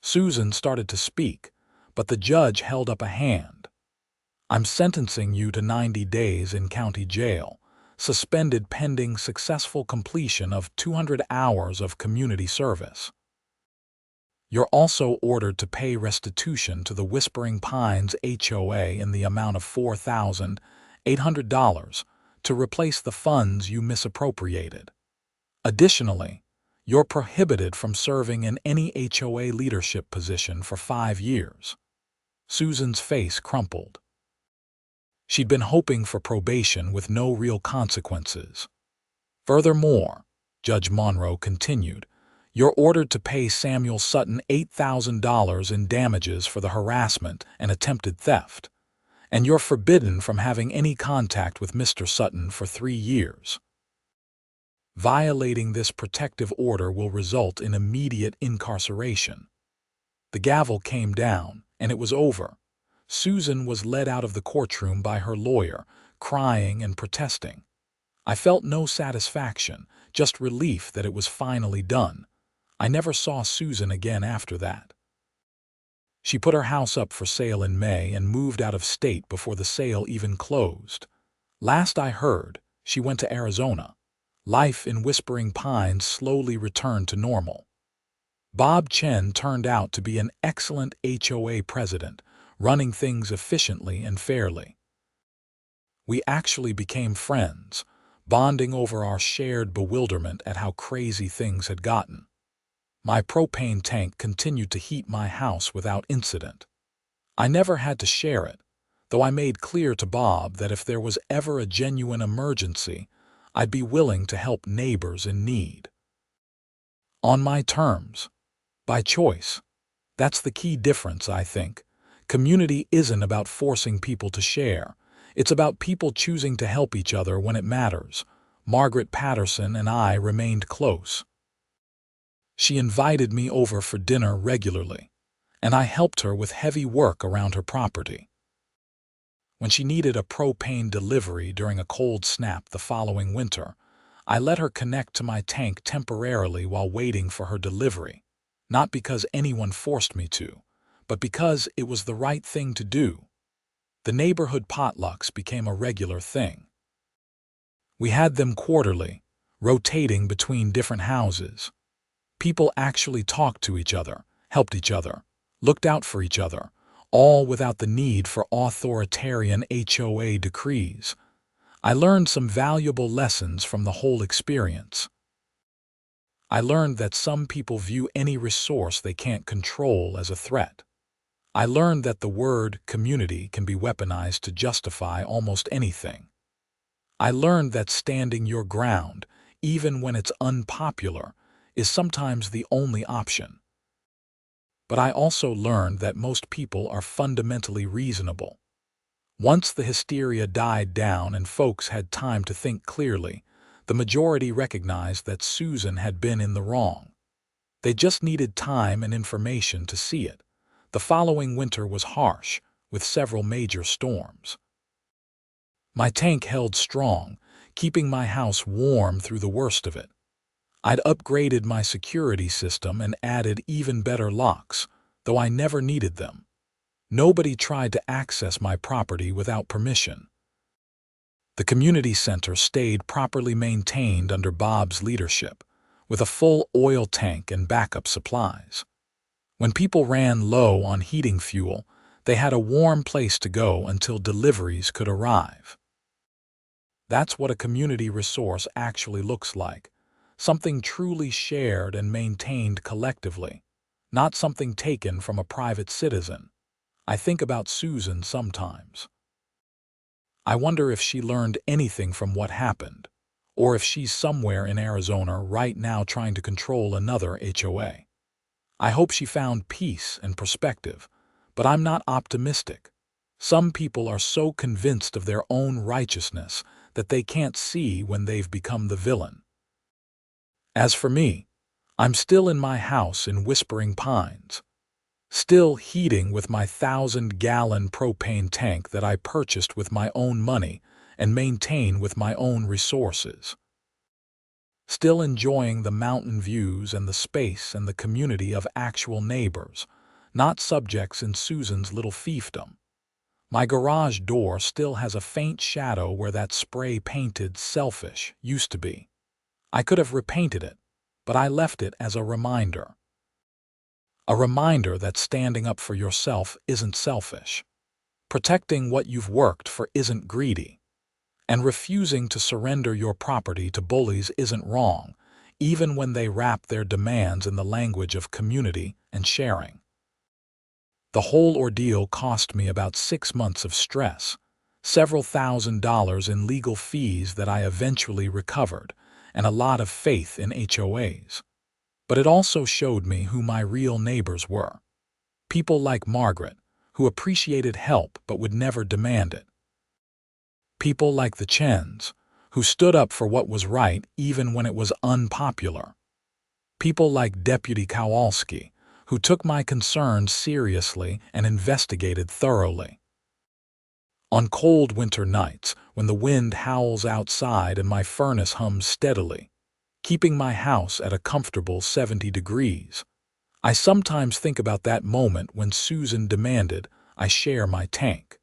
Susan started to speak, but the judge held up a hand. "I'm sentencing you to 90 days in county jail, suspended pending successful completion of 200 hours of community service. You're also ordered to pay restitution to the Whispering Pines HOA in the amount of $4,800 to replace the funds you misappropriated. Additionally, you're prohibited from serving in any HOA leadership position for 5 years. Susan's face crumpled. She'd been hoping for probation with no real consequences. "Furthermore," Judge Monroe continued, "you're ordered to pay Samuel Sutton $8,000 in damages for the harassment and attempted theft, and you're forbidden from having any contact with Mr. Sutton for 3 years. Violating this protective order will result in immediate incarceration." The gavel came down, and it was over. Susan was led out of the courtroom by her lawyer, crying and protesting. I felt no satisfaction, just relief that it was finally done. I never saw Susan again after that. She put her house up for sale in May and moved out of state before the sale even closed. Last I heard, she went to Arizona. Life in Whispering Pines slowly returned to normal. Bob Chen turned out to be an excellent HOA president, running things efficiently and fairly. We actually became friends, bonding over our shared bewilderment at how crazy things had gotten. My propane tank continued to heat my house without incident. I never had to share it, though I made clear to Bob that if there was ever a genuine emergency, I'd be willing to help neighbors in need. On my terms. By choice. That's the key difference, I think. Community isn't about forcing people to share. It's about people choosing to help each other when it matters. Margaret Patterson and I remained close. She invited me over for dinner regularly, and I helped her with heavy work around her property. When she needed a propane delivery during a cold snap the following winter, I let her connect to my tank temporarily while waiting for her delivery, not because anyone forced me to, but because it was the right thing to do. The neighborhood potlucks became a regular thing. We had them quarterly, rotating between different houses. People actually talked to each other, helped each other, looked out for each other, all without the need for authoritarian HOA decrees. I learned some valuable lessons from the whole experience. I learned that some people view any resource they can't control as a threat. I learned that the word community can be weaponized to justify almost anything. I learned that standing your ground, even when it's unpopular, is sometimes the only option. But I also learned that most people are fundamentally reasonable. Once the hysteria died down and folks had time to think clearly, the majority recognized that Susan had been in the wrong. They just needed time and information to see it. The following winter was harsh, with several major storms. My tank held strong, keeping my house warm through the worst of it. I'd upgraded my security system and added even better locks, though I never needed them. Nobody tried to access my property without permission. The community center stayed properly maintained under Bob's leadership, with a full oil tank and backup supplies. When people ran low on heating fuel, they had a warm place to go until deliveries could arrive. That's what a community resource actually looks like. Something truly shared and maintained collectively, not something taken from a private citizen. I think about Susan sometimes. I wonder if she learned anything from what happened, or if she's somewhere in Arizona right now trying to control another HOA. I hope she found peace and perspective, but I'm not optimistic. Some people are so convinced of their own righteousness that they can't see when they've become the villain. As for me, I'm still in my house in Whispering Pines, still heating with my 1,000-gallon propane tank that I purchased with my own money and maintain with my own resources. Still enjoying the mountain views and the space and the community of actual neighbors, not subjects in Susan's little fiefdom. My garage door still has a faint shadow where that spray-painted selfish used to be. I could have repainted it, but I left it as a reminder. A reminder that standing up for yourself isn't selfish. Protecting what you've worked for isn't greedy. And refusing to surrender your property to bullies isn't wrong, even when they wrap their demands in the language of community and sharing. The whole ordeal cost me about 6 months of stress, several $1,000s in legal fees that I eventually recovered, and a lot of faith in HOAs. But it also showed me who my real neighbors were. People like Margaret, who appreciated help but would never demand it. People like the Chens, who stood up for what was right even when it was unpopular. People like Deputy Kowalski, who took my concerns seriously and investigated thoroughly. On cold winter nights, when the wind howls outside and my furnace hums steadily, keeping my house at a comfortable 70 degrees, I sometimes think about that moment when Susan demanded I share my tank.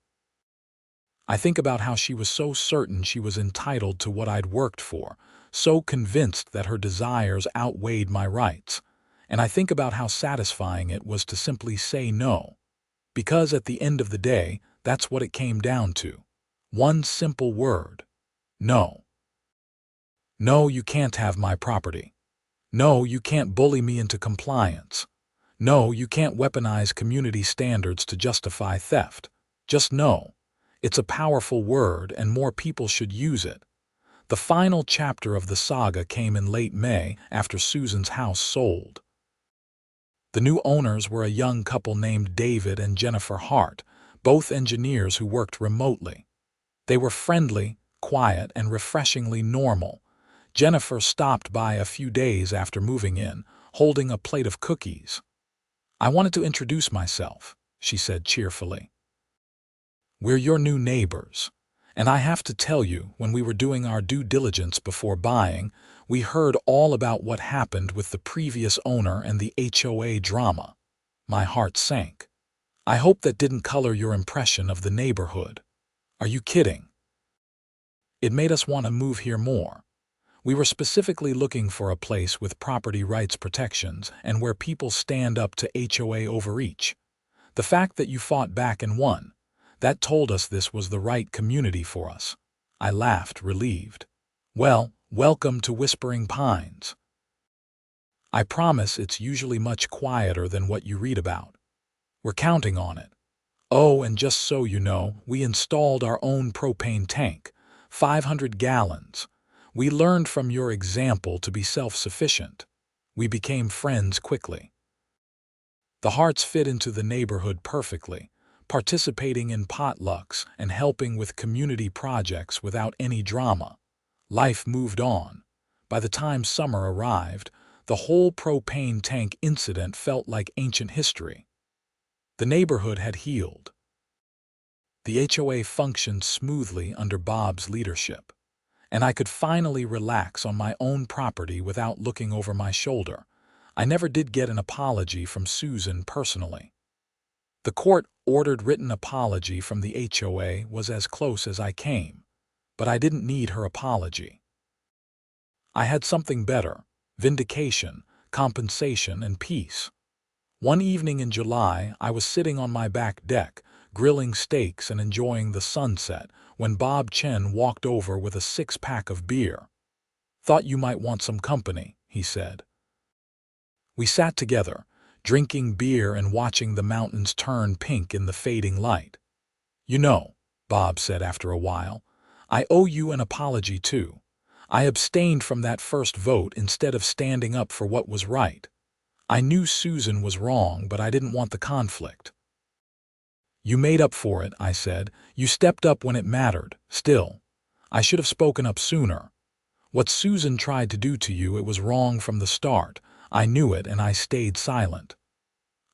I think about how she was so certain she was entitled to what I'd worked for, so convinced that her desires outweighed my rights, and I think about how satisfying it was to simply say no, because at the end of the day, that's what it came down to. One simple word. No. No, you can't have my property. No, you can't bully me into compliance. No, you can't weaponize community standards to justify theft. Just no. It's a powerful word, and more people should use it. The final chapter of the saga came in late May after Susan's house sold. The new owners were a young couple named David and Jennifer Hart, both engineers who worked remotely. They were friendly, quiet, and refreshingly normal. Jennifer stopped by a few days after moving in, holding a plate of cookies. "I wanted to introduce myself," she said cheerfully. "We're your new neighbors. And I have to tell you, when we were doing our due diligence before buying, we heard all about what happened with the previous owner and the HOA drama." My heart sank. "I hope that didn't color your impression of the neighborhood." "Are you kidding?" "It made us want to move here more. We were specifically looking for a place with property rights protections and where people stand up to HOA overreach. The fact that you fought back and won, that told us this was the right community for us." I laughed, relieved. "Well, welcome to Whispering Pines. I promise it's usually much quieter than what you read about. We're counting on it. Oh, and just so you know, we installed our own propane tank, 500 gallons. We learned from your example to be self-sufficient. We became friends quickly." The Harts fit into the neighborhood perfectly, participating in potlucks and helping with community projects without any drama. Life moved on. By the time summer arrived, the whole propane tank incident felt like ancient history. The neighborhood had healed. The HOA functioned smoothly under Bob's leadership, and I could finally relax on my own property without looking over my shoulder. I never did get an apology from Susan personally. The court-ordered written apology from the HOA was as close as I came, but I didn't need her apology. I had something better: vindication, compensation, and peace. One evening in July, I was sitting on my back deck, grilling steaks and enjoying the sunset, when Bob Chen walked over with a 6-pack of beer. "Thought you might want some company," he said. We sat together, drinking beer and watching the mountains turn pink in the fading light. "You know," Bob said after a while, "I owe you an apology too. I abstained from that first vote instead of standing up for what was right. I knew Susan was wrong, but I didn't want the conflict." "You made up for it," I said. "You stepped up when it mattered. Still, I should have spoken up sooner. What Susan tried to do to you, it was wrong from the start. I knew it, and I stayed silent.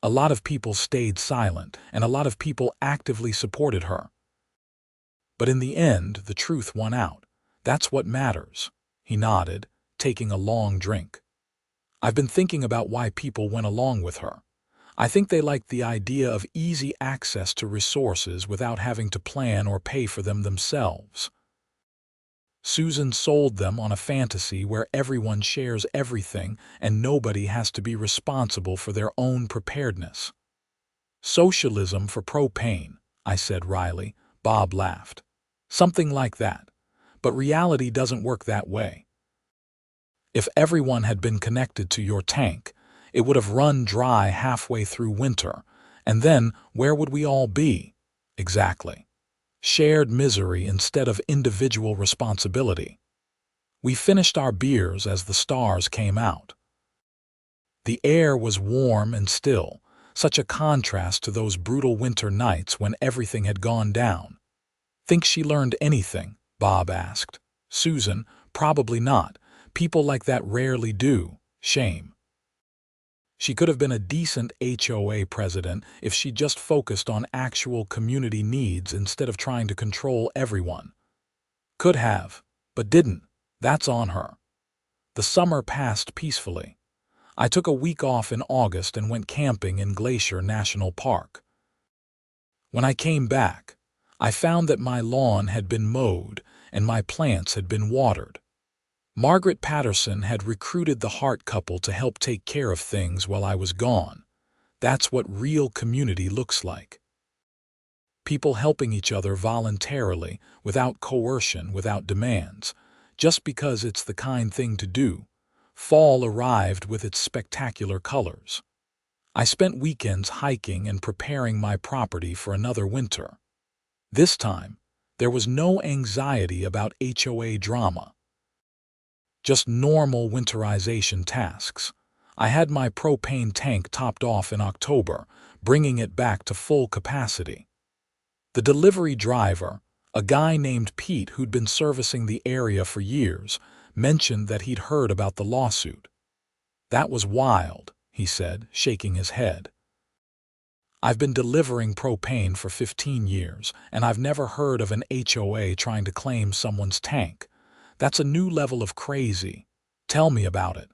A lot of people stayed silent, and a lot of people actively supported her. But in the end, the truth won out. That's what matters." He nodded, taking a long drink. "I've been thinking about why people went along with her. I think they liked the idea of easy access to resources without having to plan or pay for them themselves. Susan sold them on a fantasy where everyone shares everything and nobody has to be responsible for their own preparedness." "Socialism for propane," I said wryly. Bob laughed. "Something like that. But reality doesn't work that way. If everyone had been connected to your tank, it would have run dry halfway through winter, and then where would we all be?" "Exactly. Shared misery instead of individual responsibility." We finished our beers as the stars came out. The air was warm and still, such a contrast to those brutal winter nights when everything had gone down. "Think she learned anything?" Bob asked. "Susan, probably not. People like that rarely do. Shame. She could have been a decent HOA president if she just focused on actual community needs instead of trying to control everyone. Could have, but didn't. That's on her." The summer passed peacefully. I took a week off in August and went camping in Glacier National Park. When I came back, I found that my lawn had been mowed and my plants had been watered. Margaret Patterson had recruited the Hart couple to help take care of things while I was gone. That's what real community looks like. People helping each other voluntarily, without coercion, without demands, just because it's the kind thing to do. Fall arrived with its spectacular colors. I spent weekends hiking and preparing my property for another winter. This time, there was no anxiety about HOA drama. Just normal winterization tasks. I had my propane tank topped off in October, bringing it back to full capacity. The delivery driver, a guy named Pete who'd been servicing the area for years, mentioned that he'd heard about the lawsuit. "That was wild," he said, shaking his head. "I've been delivering propane for 15 years, and I've never heard of an HOA trying to claim someone's tank. That's a new level of crazy. Tell me about it."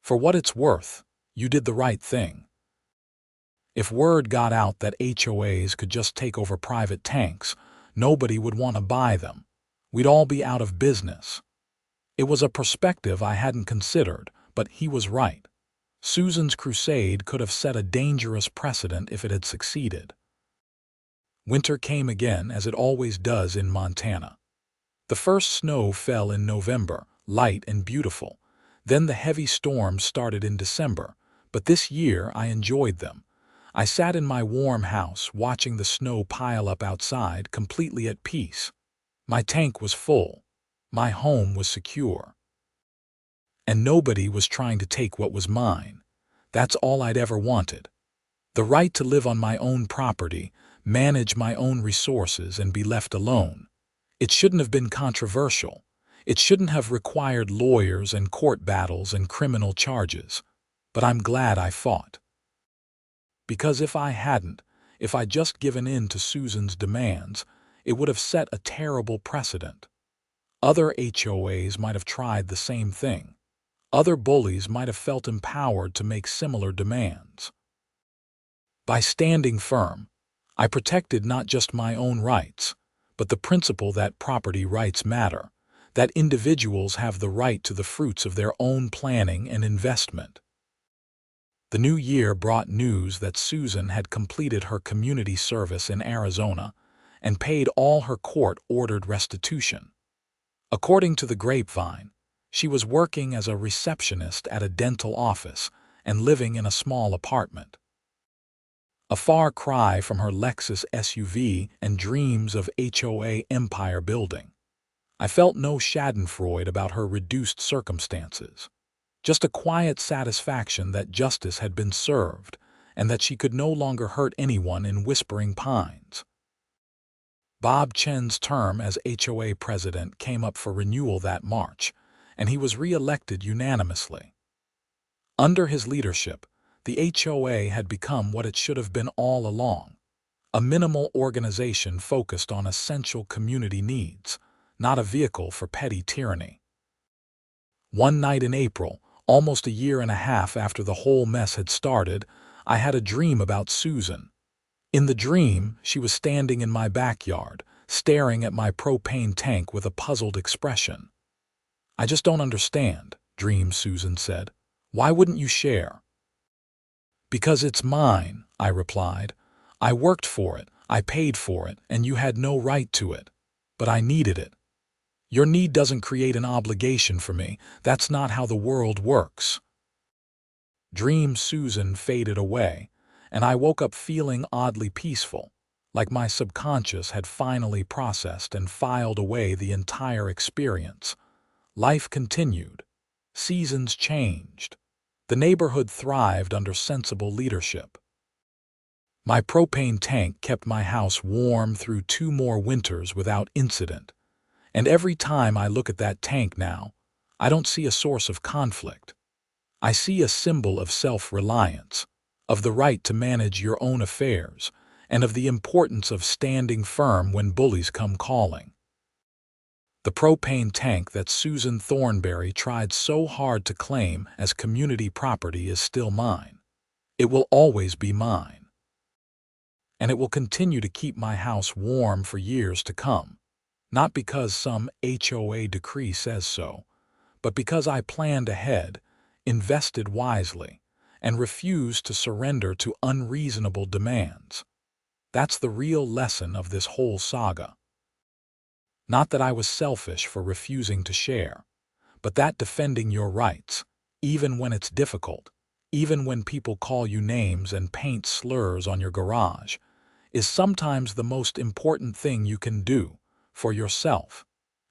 "For what it's worth, you did the right thing. If word got out that HOAs could just take over private tanks, nobody would want to buy them. We'd all be out of business." It was a perspective I hadn't considered, but he was right. Susan's crusade could have set a dangerous precedent if it had succeeded. Winter came again, as it always does in Montana. The first snow fell in November, light and beautiful. Then the heavy storms started in December, but this year I enjoyed them. I sat in my warm house watching the snow pile up outside, completely at peace. My tank was full. My home was secure. And nobody was trying to take what was mine. That's all I'd ever wanted. The right to live on my own property, manage my own resources, and be left alone. It shouldn't have been controversial. It shouldn't have required lawyers and court battles and criminal charges. But I'm glad I fought. Because if I hadn't, if I'd just given in to Susan's demands, it would have set a terrible precedent. Other HOAs might have tried the same thing. Other bullies might have felt empowered to make similar demands. By standing firm, I protected not just my own rights, but the principle that property rights matter, that individuals have the right to the fruits of their own planning and investment. The new year brought news that Susan had completed her community service in Arizona and paid all her court-ordered restitution. According to the grapevine, she was working as a receptionist at a dental office and living in a small apartment. A far cry from her Lexus SUV and dreams of HOA empire building. I felt no schadenfreude about her reduced circumstances. Just a quiet satisfaction that justice had been served and that she could no longer hurt anyone in Whispering Pines. Bob Chen's term as HOA president came up for renewal that March, and he was re-elected unanimously. Under his leadership, the HOA had become what it should have been all along, a minimal organization focused on essential community needs, not a vehicle for petty tyranny. One night in April, almost a year and a half after the whole mess had started, I had a dream about Susan. In the dream, she was standing in my backyard, staring at my propane tank with a puzzled expression. "I just don't understand," dreamed Susan said. "Why wouldn't you share?" "Because it's mine," I replied. "I worked for it, I paid for it, and you had no right to it. But I needed it. Your need doesn't create an obligation for me. That's not how the world works." Dream Susan faded away, and I woke up feeling oddly peaceful, like my subconscious had finally processed and filed away the entire experience. Life continued. Seasons changed. The neighborhood thrived under sensible leadership. My propane tank kept my house warm through 2 more winters without incident. And every time I look at that tank now, I don't see a source of conflict. I see a symbol of self-reliance, of the right to manage your own affairs, and of the importance of standing firm when bullies come calling. The propane tank that Susan Thornberry tried so hard to claim as community property is still mine. It will always be mine. And it will continue to keep my house warm for years to come. Not because some HOA decree says so, but because I planned ahead, invested wisely, and refused to surrender to unreasonable demands. That's the real lesson of this whole saga. Not that I was selfish for refusing to share, but that defending your rights, even when it's difficult, even when people call you names and paint slurs on your garage, is sometimes the most important thing you can do for yourself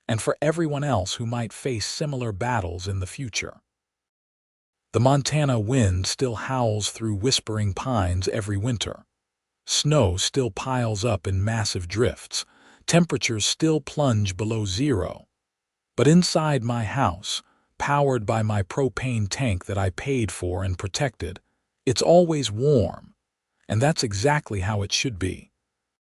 and for everyone else who might face similar battles in the future. The Montana wind still howls through whispering pines every winter. Snow still piles up in massive drifts. Temperatures still plunge below zero. But inside my house, powered by my propane tank that I paid for and protected, it's always warm. And that's exactly how it should be.